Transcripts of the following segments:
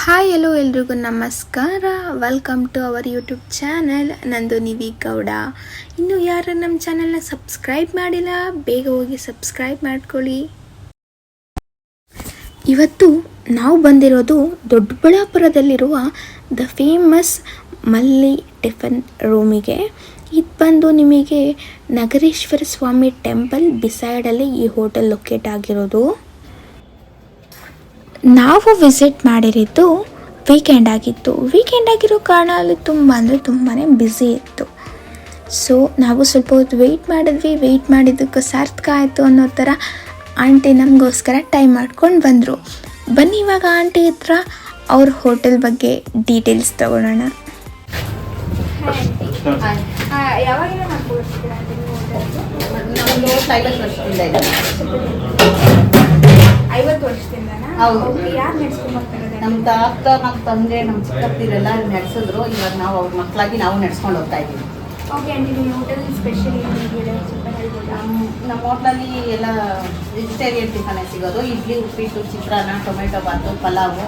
Hi hello ಎಲ್ರಿಗೂ ನಮಸ್ಕಾರ. Welcome to our YouTube channel Nandu Nivi Gowda. ಇನ್ನು ಯಾರು ನಮ್ಮ ಚಾನಲ್ನ ಸಬ್ಸ್ಕ್ರೈಬ್ ಮಾಡಿಲ್ಲ ಬೇಗ ಹೋಗಿ ಸಬ್ಸ್ಕ್ರೈಬ್ ಮಾಡ್ಕೊಳ್ಳಿ. ಇವತ್ತು ನಾವು ಬಂದಿರೋದು ದೊಡ್ಡಬಳ್ಳಾಪುರದಲ್ಲಿರುವ ದ ಫೇಮಸ್ ಮಲ್ಲಿ ಟಿಫನ್ ರೂಮಿಗೆ. ಇದು ಬಂದು ನಿಮಗೆ ನಗರೇಶ್ವರ ಸ್ವಾಮಿ ಟೆಂಪಲ್ ಬಿಸೈಡಲ್ಲಿ ಈ ಹೋಟೆಲ್ ಲೊಕೇಟ್ ಆಗಿರೋದು. ನಾವು ವಿಸಿಟ್ ಮಾಡಿರೋದು ವೀಕೆಂಡ್ ಆಗಿತ್ತು. ವೀಕೆಂಡ್ ಆಗಿರೋ ಕಾರಣ ಅಲ್ಲಿ ತುಂಬಾ ಬ್ಯುಸಿ ಇತ್ತು. ಸೊ ನಾವು ಸ್ವಲ್ಪ ಹೊತ್ತು ವೆಯ್ಟ್ ಮಾಡಿದ್ದಕ್ಕೆ ಸಾರ್ಥಕ ಆಯಿತು ಅನ್ನೋ ಥರ ಆಂಟಿ ನಮಗೋಸ್ಕರ ಟೈಮ್ ಮಾಡ್ಕೊಂಡು ಬಂದರು. ಬನ್ನಿ ಇವಾಗ ಆಂಟಿ ಹತ್ರ ಅವ್ರ ಹೋಟೆಲ್ ಬಗ್ಗೆ ಡೀಟೇಲ್ಸ್ ತಗೊಳ್ಳೋಣ. ನಮ್ಮ ತಾತ ನಮ್ಮ ತಂದೆ ನಮ್ಮ ಚಿಕ್ಕಪ್ಪಿರೆಲ್ಲ ನಡೆಸಿದ್ರು. ಇವಾಗ ನಾವು ಅವ್ರ ಮಕ್ಕಳಾಗಿ ನಾವು ನಡ್ಸ್ಕೊಂಡು ಹೋಗ್ತಾ ಇದ್ದೀವಿ. ನಮ್ಮ ಹೋಟ್ಲಲ್ಲಿ ಎಲ್ಲ ವೆಜಿಟೇರಿಯನ್ ಟಿಫನೇ ಸಿಗೋದು. ಇಡ್ಲಿ, ಉಪ್ಪಿಟ್ಟು, ಚಿತ್ರಾನ್ನ, ಟೊಮೆಟೊ ಬಾತು, ಪಲಾವು.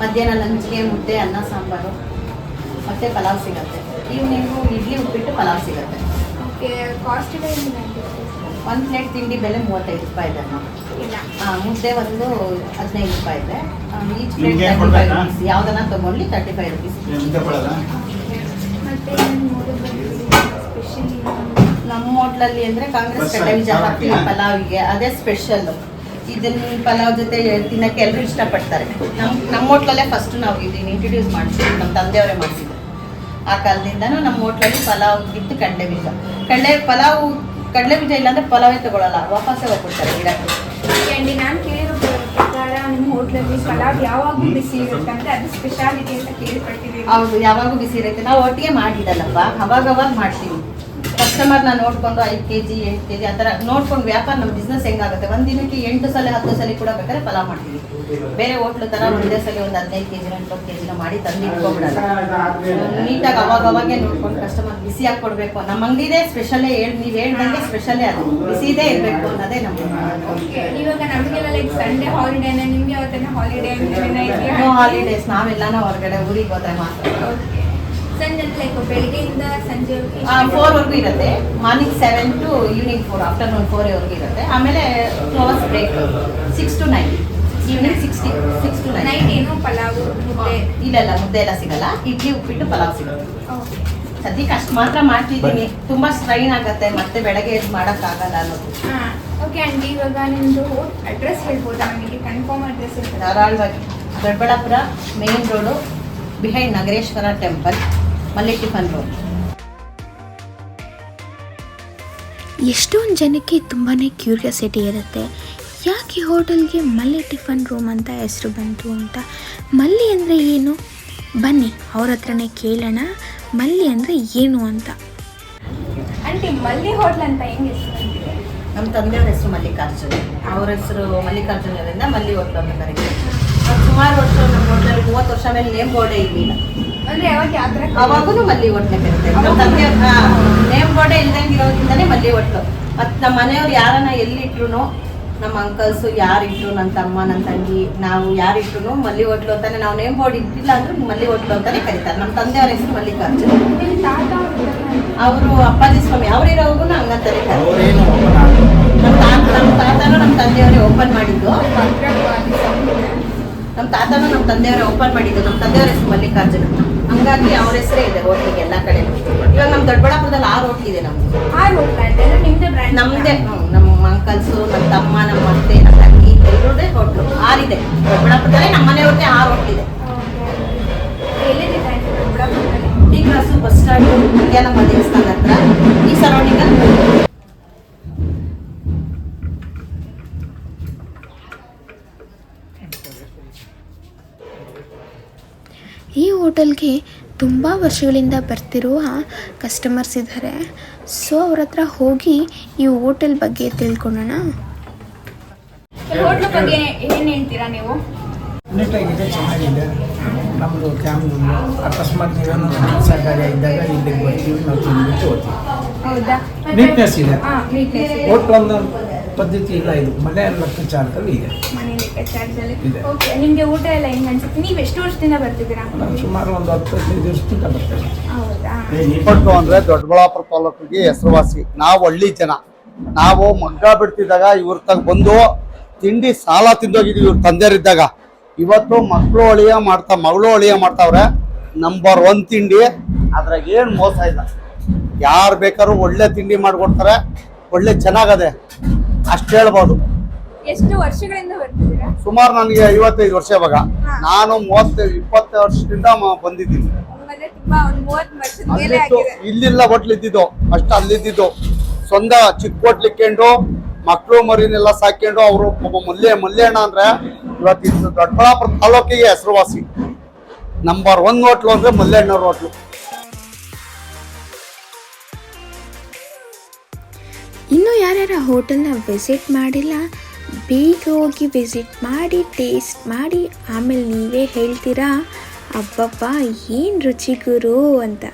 ಮಧ್ಯಾಹ್ನ ಲಂಚ್ಗೆ ಮುದ್ದೆ, ಅನ್ನ, ಸಾಂಬಾರು ಮತ್ತು ಪಲಾವ್ ಸಿಗುತ್ತೆ. ಈವ್ನಿಂಗು ಇಡ್ಲಿ, ಉಪ್ಪಿಟ್ಟು, ಪಲಾವ್ ಸಿಗುತ್ತೆ. ಒಂದು ಪ್ಲೇಟ್ ತಿಂಡಿ ಬೆಲೆ 35 ರೂಪಾಯಿ ಇದೆ. ಮುದ್ದೆ ಒಂದು 15 ರೂಪಾಯಿ ಇದೆ. Each plate 35 rupees. ಯಾವುದನ್ನ ತೊಗೊಂಡ್ಲಿ 35 ರುಪೀಸ್. ನಮ್ಮ ಹೋಟ್ಲಲ್ಲಿ ಅಂದರೆ ಕಾಂಗ್ರೆಸ್ ಕಡ್ಲೆ ಬೀಜ ಹಾಕಿ ಪಲಾವಿಗೆ ಅದೇ ಸ್ಪೆಷಲ್ಲು. ಇದನ್ನ ಪಲಾವ್ ಜೊತೆ ತಿನ್ನೋಕ್ಕೆ ಎಲ್ಲರೂ ಇಷ್ಟಪಡ್ತಾರೆ. ನಮ್ಮ ಹೋಟ್ಲಲ್ಲೇ ಫಸ್ಟ್ ನಾವು ಇದನ್ನು ಇಂಟ್ರೊಡ್ಯೂಸ್ ಮಾಡ್ತೀವಿ. ನಮ್ಮ ತಂದೆಯವರೇ ಮಾಡಿಸಿದ್ರು. ಆ ಕಾಲದಿಂದನೂ ನಮ್ಮ ಹೋಟ್ಲಲ್ಲಿ ಪಲಾವ್ ಇತ್ತು ಕಡಲೆ ಬೀಜ. ಕಡಲೆ ಬೀಜ ಇಲ್ಲಾಂದ್ರೆ ಪಲಾವೇ ತಗೊಳ್ಳಲ್ಲ, ವಾಪಸ್ಸೇ ಹೋಗ್ಬಿಡ್ತಾರೆ ಗಿಡಕ್ಕೆ. ನಾನು ಕೇಳಿರೋ ಪ್ರಕಾರ ನಿಮ್ಮ ಹೋಟ್ಲಲ್ಲಿ ಪಲಾವ್ ಯಾವಾಗಲೂ ಬಿಸಿ ಇರುತ್ತೆ ಅಂತ, ಅದು ಸ್ಪೆಷಾಲಿಟಿ ಅಂತ ಕೇಳಿಪಟ್ಟಿದ್ದೀವಿ. ಹೌದು, ಯಾವಾಗೂ ಬಿಸಿ ಇರುತ್ತೆ. ನಾವು ಒಟ್ಟಿಗೆ ಮಾಡಿಡಲ್ಲಪ್ಪ, ಅವಾಗ ಮಾಡ್ತೀವಿ. ಕಸ್ಟಮರ್ನ ನೋಡಿಕೊಂಡು 5 kg 8 kg ಆ ಥರ ನೋಡ್ಕೊಂಡು ವ್ಯಾಪಾರ ನಮ್ಮ ಬಿಸ್ನೆಸ್ ಹೆಂಗಾಗುತ್ತೆ. ಒಂದು ದಿನಕ್ಕೆ 8 ಸಲ 10 ಸಲ ಕೂಡ ಬೇಕಾದ್ರೆ ಪಲಾವ್ ಮಾಡ್ತೀವಿ. ಬೇರೆ ಹೋಟ್ಲು ಥರ ಒಂದೇ ಸಲ ಒಂದು 15 kg 20 kg ಮಾಡಿ ತಂದು ಇಟ್ಕೊಂಡ್ಬಿಡಲ್ಲ. ನೀಟಾಗಿ ಅವಾಗವಾಗೇ ನೋಡ್ಕೊಂಡು ಕಸ್ಟಮರ್ ಬಿಸಿಯಾಗಿ ಕೊಡಬೇಕು. ನಮ್ಮ ಅಂಗಡಿದೇ ಸ್ಪೆಷಲ್ಲೇ ನೀವು ಹೇಳ್ದಂಗೆ ಸ್ಪೆಷಲ್ಲೇ ಅದು ಬಿಸಿದೇ ಇರಬೇಕು ಅನ್ನೋದೇ ನಮ್ಮ. ಇವಾಗ ನಮಗೆಲ್ಲ ಲೈಕ್ ಸಂಡೇ ಹಾಲಿಡೇನ, ನಿಮಗೆ ಯಾವತ್ತೇನೋ ಹಾಲಿಡೇ ಹಾಲಿಡೇಸ್ ನಾವೆಲ್ಲನೂ ಹೊರಗಡೆ ಊರಿಗೆ ಹೋದ್ರೆ ಮಾತ್ರ. ಸಂಜೆ ಲೈಕ್ ಬೆಳಿಗ್ಗೆಯಿಂದ ಸಂಜೆ 4ವರೆಗೂ ಇರುತ್ತೆ. ಮಾರ್ನಿಂಗ್ 7 to ಈವ್ನಿಂಗ್ 4, ಆಫ್ಟರ್ನೂನ್ 4ವರೆಗೂ ಇರುತ್ತೆ. ಆಮೇಲೆ 2 hours break 6 to 9. Evening 6 to 9. Night ಏನು ಪಲಾವ್ ಮುದ್ದೆ ಇಲ್ಲ ಮುದ್ದೆ ಎಲ್ಲ ಸಿಗಲ್ಲ. ಇಡ್ಲಿ, ಉಪ್ಪಿಟ್ಟು, ಪಲಾವ್ ಸಿಗುತ್ತೆ. ಸದ್ಯಕ್ಕೆ ಅಷ್ಟು ಮಾತ್ರ ಮಾಡ್ತಿದ್ದೀನಿ. ತುಂಬ ಸ್ಟ್ರೈನ್ ಆಗುತ್ತೆ, ಮತ್ತೆ ಬೆಳಗ್ಗೆ ಎದ್ದು ಮಾಡೋಕ್ಕಾಗಲ್ಲ ಅನ್ನೋದು. ಓಕೆ ಆಂಟಿ, ಇವಾಗ ನಿಮ್ಮದು ಅಡ್ರೆಸ್ ಹೇಳ್ಬೋದಾ ನಮಗೆ? ಕನ್ಫರ್ಮ್ ಅಡ್ರೆಸ್ ಇರ್ತದೆ ಧಾರಾಳವಾಗಿ. Doddaballapura main road, behind Nagareshwara temple, Malli tiffin road. ಎಷ್ಟೊಂದು ಜನಕ್ಕೆ ತುಂಬಾ ಕ್ಯೂರಿಯಾಸಿಟಿ ಇರುತ್ತೆ, ಯಾಕೆ ಹೋಟೆಲ್ಗೆ ಮಲ್ಲಿ ಟಿಫನ್ ರೂಮ್ ಅಂತ ಹೆಸರು ಬಂತು ಅಂತ. ಮಲ್ಲಿ ಅಂದರೆ ಏನು? ಬನ್ನಿ ಅವ್ರ ಹತ್ರನೇ ಕೇಳೋಣ, ಮಲ್ಲಿ ಅಂದರೆ ಏನು ಅಂತ. ಆಂಟಿ, ಮಲ್ಲಿ ಹೋಟ್ಲ್ ಅಂತ ಹೆಂಗೆ ಹೆಸರು ಬಂದಿದೆ? ನಮ್ಮ ತಂದೆಯವ್ರ ಹೆಸರು ಮಲ್ಲಿಕಾರ್ಜುನ್. ಅವ್ರ ಹೆಸರು ಮಲ್ಲಿಕಾರ್ಜುನರಿಂದ ಮಲ್ಲಿ ಹೋಟ್ಲು ಅಂತ ಕರೀತಾರೆ. ಸುಮಾರು ವರ್ಷ ನಮ್ಮ ಹೋಟ್ಲಲ್ಲಿ 30 ವರ್ಷ ಮೇಲೆ ನೇಮ್ ಬೋರ್ಡೇ ಇರಲಿಲ್ಲ. ಅಂದರೆ ಯಾವಾಗ ಯಾವ ಥರ ಅವಾಗೂ ಮಲ್ಲಿ ಹೋಟ್ಲೆ ಕರೀತಾರೆ. ನಮ್ಮ ತಂದೆಯವ್ರ ನೇಮ್ ಬೋರ್ಡೇ ಇಲ್ದಂಗೆ ಇರೋದ್ರಿಂದನೇ ಮಲ್ಲಿ ಹೋಟ್ಲು. ಮತ್ತು ನಮ್ಮ ಮನೆಯವ್ರು ಯಾರನ್ನ ಎಲ್ಲಿಟ್ರು, ನಮ್ಮ ಅಂಕಲ್ಸು ಯಾರಿಟ್ರು, ನನ್ನ ತಮ್ಮ, ನನ್ನ ತಂಗಿ, ನಾವು ಯಾರಿಟ್ರು ಮಲ್ಲಿ ಹೋಟ್ಲು ಅಂತಾನೆ. ನಾವು ನೇಮ್ ಬೋರ್ಡ್ ಇಟ್ಟಿಲ್ಲ ಅಂದ್ರೆ ಮಲ್ಲಿ ಹೋಟ್ಲು ಅಂತಾನೆ ಕರೀತಾರೆ. ನಮ್ಮ ತಂದೆಯವ್ರ ಹೆಸರು ಮಲ್ಲಿಕಾರ್ಜುನ್. ಅವರು ಅಪ್ಪಾಜಿ ಸ್ವಾಮಿ ಅವರಿರೋವಾಗೂ ಹಂಗಂತಾರೆ. ನಮ್ಮ ತಾತನೂ ನಮ್ಮ ತಂದೆಯವರೇ ಓಪನ್ ಮಾಡಿದ್ದು. ನಮ್ಮ ತಂದೆಯವರೇ ಓಪನ್ ಮಾಡಿದ್ದು. ನಮ್ಮ ತಂದೆಯವರ ಹೆಸರು ಮಲ್ಲಿಕಾರ್ಜುನ್. ಹಂಗಾಗಿ ಅವ್ರ ಹೆಸರೇ ಇದೆ ಹೋಟ್ಲಿಗೆ ಎಲ್ಲ ಕಡೆ. ಇವಾಗ ನಮ್ಮ ದೊಡ್ಡಬಳ್ಳಾಪುರದಲ್ಲಿ 6 ಹೋಟ್ಲ್ ಇದೆ ನಮ್ದು. ನಮ್ಮದೇ, ನಮ್ಮ ಅಂಕಲ್ಸು, ನಮ್ಮ ತಮ್ಮ, ನಮ್ಮ ಅತ್ತೆ, ನಮ್ಮ ತಂಗಿ ಎಲ್ಲರದೇ ಹೋಟ್ಲು 6 ಇದೆ ದೊಡ್ಡಬಳ್ಳಾಪುರದಲ್ಲೇ. ನಮ್ಮ ಮನೆಯವ್ರದ್ದೇ 6 ಹೋಟ್ಲ್ ಇದೆ. ಡಿ ಕ್ರಾಸು ಬಸ್ ಸ್ಟ್ಯಾಂಡು, ನಮ್ಮ ದೇವಸ್ಥಾನ ಹತ್ರ, ಈ ಸರೌಂಡಿಂಗಲ್ಲಿ. ಈ ಹೋಟೆಲ್ಗೆ ತುಂಬ ವರ್ಷಗಳಿಂದ ಬರ್ತಿರುವ ಕಸ್ಟಮರ್ಸ್ ಇದ್ದಾರೆ. ಸೊ ಅವ್ರ ಹತ್ರ ಹೋಗಿ ಈ ಹೋಟೆಲ್ ಬಗ್ಗೆ ತಿಳ್ಕೊಳ್ಳೋಣ. ಹೋಟ್ಲ್ ಬಗ್ಗೆ ಏನು ಹೇಳ್ತೀರಾ ನೀವು? ನೀಟಾಗಿದೆ, ಚೆನ್ನಾಗಿದೆ. ನಮ್ಮದು ಫ್ಯಾಮಿಲಿ ಅಕಸ್ಮಾತ್ ನೀವೇನು ಕೆಲಸ ಕಾರ್ಯ ಇದ್ದಾಗ ಇಲ್ಲಿಗೆ ಬರ್ತೀವಿ, ನಾವು ತಿಂದ್ಬಿಟ್ಟು ಹೋಗ್ತೀವಿ. ಹೌದಾ? ನೀಟ್ನೆಸ್ ಇದೆ. ಹೋಟ್ಲ್ ಅನ್ನೋ ಪದ್ಧತಿ ಇಲ್ಲ, ಇದು ಮನೆ ಲೆಕ್ಕಾಚಾರದಲ್ಲಿ ಇದೆ. ಮನೇಲಿ ಟಿಕೆಟ್ ಚಾರ್ಜಲ್ಲಿ. ಇದೆ. ಓಕೆ, ನಿಮಗೆ ಊಟ ಎಲ್ಲ ಹೆಂಗೆ ಅನ್ಸುತ್ತೆ? ನೀವು ಎಷ್ಟು ವರ್ಷದಿಂದ ಬರ್ತಿದ್ದೀರಾ? ನಾನು ಸುಮಾರು ಒಂದು 10-15 ದಿವಸದಿಂದ ಬರ್ತೇನೆ. ಹೌದಾ? ನಿಪ್ಪಟ್ಟು ಅಂದರೆ ದೊಡ್ಡಬಳ್ಳಾಪುರ ತಾಲೂಕಿಗೆ ಹೆಸರುವಾಸಿ. ನಾವು ಹಳ್ಳಿ ಜನ. ನಾವು ಮಗ್ಗ ಬಿಡ್ತಿದ್ದಾಗ ಇವ್ರ ತಗ ಬಂದು ತಿಂಡಿ ಸಾಲ ತಿಂದೋಗಿದ್ದೀವಿ ಇವ್ರ ತಂದೆಯರಿದ್ದಾಗ. ಇವತ್ತು ಮಗಳು ಅಳಿಯ ಮಾಡ್ತಾವ್ರೆ. ನಂಬರ್ 1 ತಿಂಡಿ. ಅದ್ರಾಗ ಏನು ಮೋಸ ಇಲ್ಲ. ಯಾರು ಬೇಕಾದ್ರೂ ಒಳ್ಳೆ ತಿಂಡಿ ಮಾಡಿಕೊಡ್ತಾರೆ, ಒಳ್ಳೆ ಚೆನ್ನಾಗದೆ ಅಷ್ಟು ಹೇಳ್ಬೋದು. ಎಷ್ಟು ವರ್ಷಗಳಿಂದ ಬರ್ತಿದ್ದೀರಾ? ಸುಮಾರು ನನಗೆ 55 ವರ್ಷ ಇವಾಗ. ನಾನು 20 ವರ್ಷದಿಂದ ಬಂದಿದ್ದೀನಿ. ಅಂದ್ರೆ ತುಂಬಾ ಒಂದು 30 ವರ್ಷದ ಮೇಲೆ ಅಲ್ಲಿದ್ದು ಆಗಿದೆ. ಇಲ್ಲಿಲ್ಲ ಹೋಟ್ಲ್ ಇದ್ದಿದ್ದು, ಫಸ್ಟ್ ಅಲ್ಲಿದ್ದು ಸ್ವಂತ ಚಿಕ್ಕ ಹೋಟ್ಲ್ ಇಕ್ಕೊಂಡು ಮಕ್ಕಳು ಮರಿನೆಲ್ಲ ಸಾಕೊಂಡು ಅವರು ಮಲ್ಲೇಣ್ಣ ಅಂದ್ರೆ ಇವತ್ತು ದೊಡ್ಡಬಳ್ಳಾಪುರ ತಾಲೂಕಿಗೆ ಹೆಸರುವಾಸಿ. ನಂಬರ್ 1 ಹೋಟ್ಲು ಅಂದ್ರೆ ಮಲ್ಲೇಣ್ಣವ್ರ ಹೋಟ್ಲು. ಇನ್ನೂ ಯಾರ್ಯಾರ ಹೋಟೆಲ್ನ ವಿಸಿಟ್ ಮಾಡಿಲ್ಲ, ಬೇಗ ಹೋಗಿ ವಿಸಿಟ್ ಮಾಡಿ, ಟೇಸ್ಟ್ ಮಾಡಿ, ಆಮೇಲೆ ನೀವೇ ಹೇಳ್ತೀರಾ ಅಬ್ಬಬ್ಬ ಏನು ರುಚಿ ಗುರು ಅಂತ.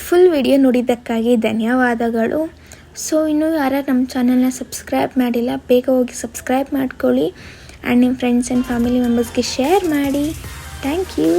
ಫುಲ್ ವಿಡಿಯೋ ನೋಡಿದ್ದಕ್ಕಾಗಿ ಧನ್ಯವಾದಗಳು. ಸೊ ಇನ್ನೂ ಯಾರು ನಮ್ಮ ಚಾನಲ್ನ ಸಬ್ಸ್ಕ್ರೈಬ್ ಮಾಡಿಲ್ಲ, ಬೇಗ ಹೋಗಿ ಸಬ್ಸ್ಕ್ರೈಬ್ ಮಾಡ್ಕೊಳ್ಳಿ ಆ್ಯಂಡ್ ನಿಮ್ಮ ಫ್ರೆಂಡ್ಸ್ ಆ್ಯಂಡ್ ಫ್ಯಾಮಿಲಿ ಮೆಂಬರ್ಸ್ಗೆ ಶೇರ್ ಮಾಡಿ. Thank you.